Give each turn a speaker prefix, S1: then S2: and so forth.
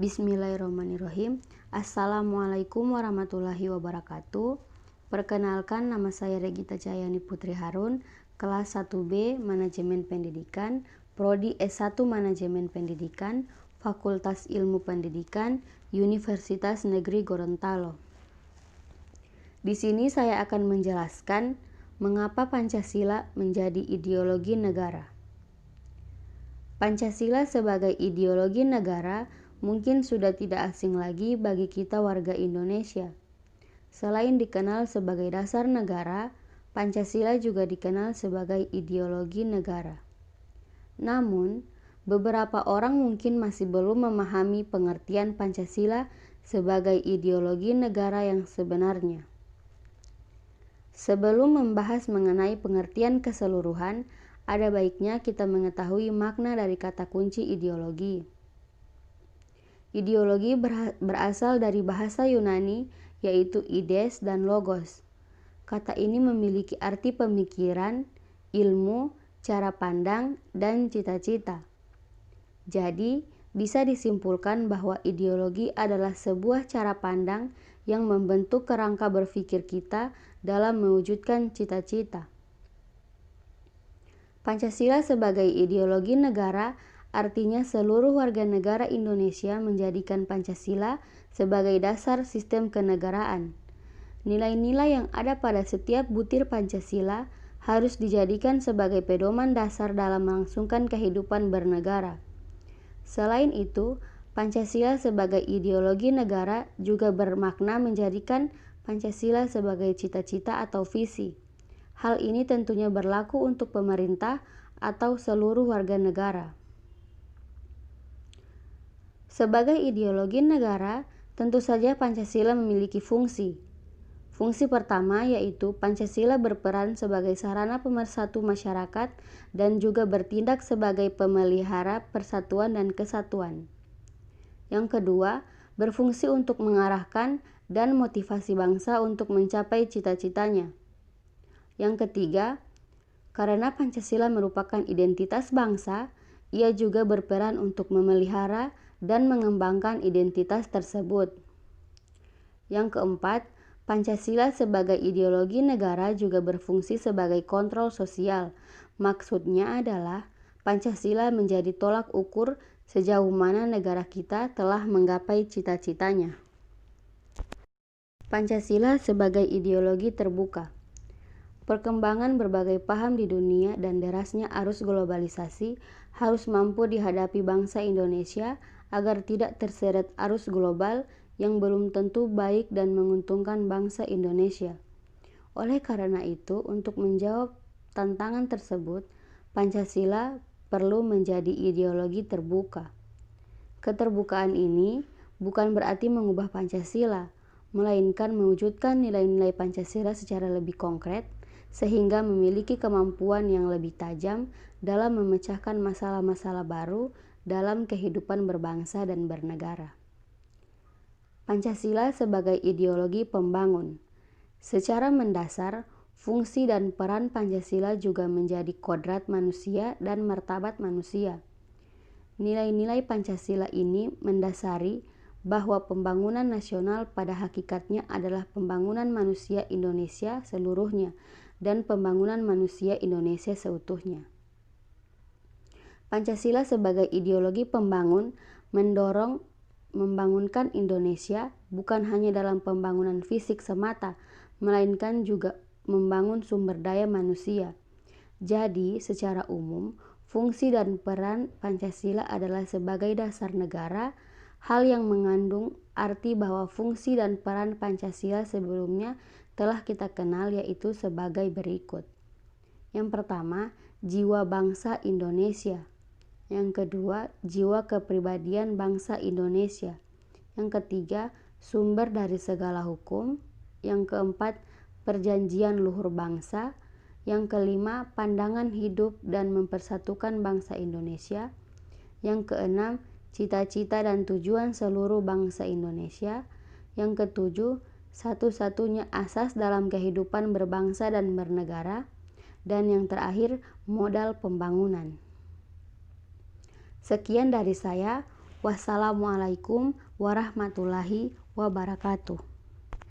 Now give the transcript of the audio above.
S1: Bismillahirrahmanirrahim. Assalamualaikum warahmatullahi wabarakatuh. Perkenalkan, nama saya Regita Cahyani Putri Harun, kelas 1B Manajemen Pendidikan, Prodi S1 Manajemen Pendidikan, Fakultas Ilmu Pendidikan, Universitas Negeri Gorontalo. Di sini saya akan menjelaskan mengapa Pancasila menjadi ideologi negara. Pancasila sebagai ideologi negara mungkin sudah tidak asing lagi bagi kita warga Indonesia. Selain dikenal sebagai dasar negara, Pancasila juga dikenal sebagai ideologi negara. Namun, beberapa orang mungkin masih belum memahami pengertian Pancasila sebagai ideologi negara yang sebenarnya. Sebelum membahas mengenai pengertian keseluruhan, ada baiknya kita mengetahui makna dari kata kunci ideologi. Ideologi berasal dari bahasa Yunani, yaitu ides dan logos. Kata ini memiliki arti pemikiran, ilmu, cara pandang, dan cita-cita. Jadi, bisa disimpulkan bahwa ideologi adalah sebuah cara pandang yang membentuk kerangka berpikir kita dalam mewujudkan cita-cita. Pancasila sebagai ideologi negara artinya seluruh warga negara Indonesia menjadikan Pancasila sebagai dasar sistem kenegaraan. Nilai-nilai yang ada pada setiap butir Pancasila harus dijadikan sebagai pedoman dasar dalam melangsungkan kehidupan bernegara. Selain itu, Pancasila sebagai ideologi negara juga bermakna menjadikan Pancasila sebagai cita-cita atau visi. Hal ini tentunya berlaku untuk pemerintah atau seluruh warga negara. Sebagai ideologi negara, tentu saja Pancasila memiliki fungsi. Fungsi pertama yaitu Pancasila berperan sebagai sarana pemersatu masyarakat dan juga bertindak sebagai pemelihara persatuan dan kesatuan. Yang kedua, berfungsi untuk mengarahkan dan motivasi bangsa untuk mencapai cita-citanya. Yang ketiga, karena Pancasila merupakan identitas bangsa, ia juga berperan untuk memelihara dan mengembangkan identitas tersebut. Yang keempat, Pancasila sebagai ideologi negara juga berfungsi sebagai kontrol sosial. Maksudnya adalah Pancasila menjadi tolak ukur sejauh mana negara kita telah menggapai cita-citanya. Pancasila sebagai ideologi terbuka. Perkembangan berbagai paham di dunia dan derasnya arus globalisasi harus mampu dihadapi bangsa Indonesia agar tidak terseret arus global yang belum tentu baik dan menguntungkan bangsa Indonesia. Oleh karena itu, untuk menjawab tantangan tersebut, Pancasila perlu menjadi ideologi terbuka. Keterbukaan ini bukan berarti mengubah Pancasila, melainkan mewujudkan nilai-nilai Pancasila secara lebih konkret, sehingga memiliki kemampuan yang lebih tajam dalam memecahkan masalah-masalah baru dalam kehidupan berbangsa dan bernegara. Pancasila sebagai ideologi pembangun. Secara mendasar, fungsi dan peran Pancasila juga menjadi kodrat manusia dan martabat manusia. Nilai-nilai Pancasila ini mendasari bahwa pembangunan nasional pada hakikatnya adalah pembangunan manusia Indonesia seluruhnya dan pembangunan manusia Indonesia seutuhnya. Pancasila sebagai ideologi pembangun mendorong membangunkan Indonesia bukan hanya dalam pembangunan fisik semata, melainkan juga membangun sumber daya manusia. Jadi, secara umum, fungsi dan peran Pancasila adalah sebagai dasar negara, hal yang mengandung arti bahwa fungsi dan peran Pancasila sebelumnya telah kita kenal, yaitu sebagai berikut. Yang pertama, jiwa bangsa Indonesia. Yang kedua, jiwa kepribadian bangsa Indonesia. Yang ketiga, sumber dari segala hukum. Yang keempat, perjanjian luhur bangsa. Yang kelima, pandangan hidup dan mempersatukan bangsa Indonesia. Yang keenam, cita-cita dan tujuan seluruh bangsa Indonesia. Yang ketujuh, satu-satunya asas dalam kehidupan berbangsa dan bernegara. Dan yang terakhir, modal pembangunan. Sekian dari saya. Wassalamualaikum warahmatullahi wabarakatuh.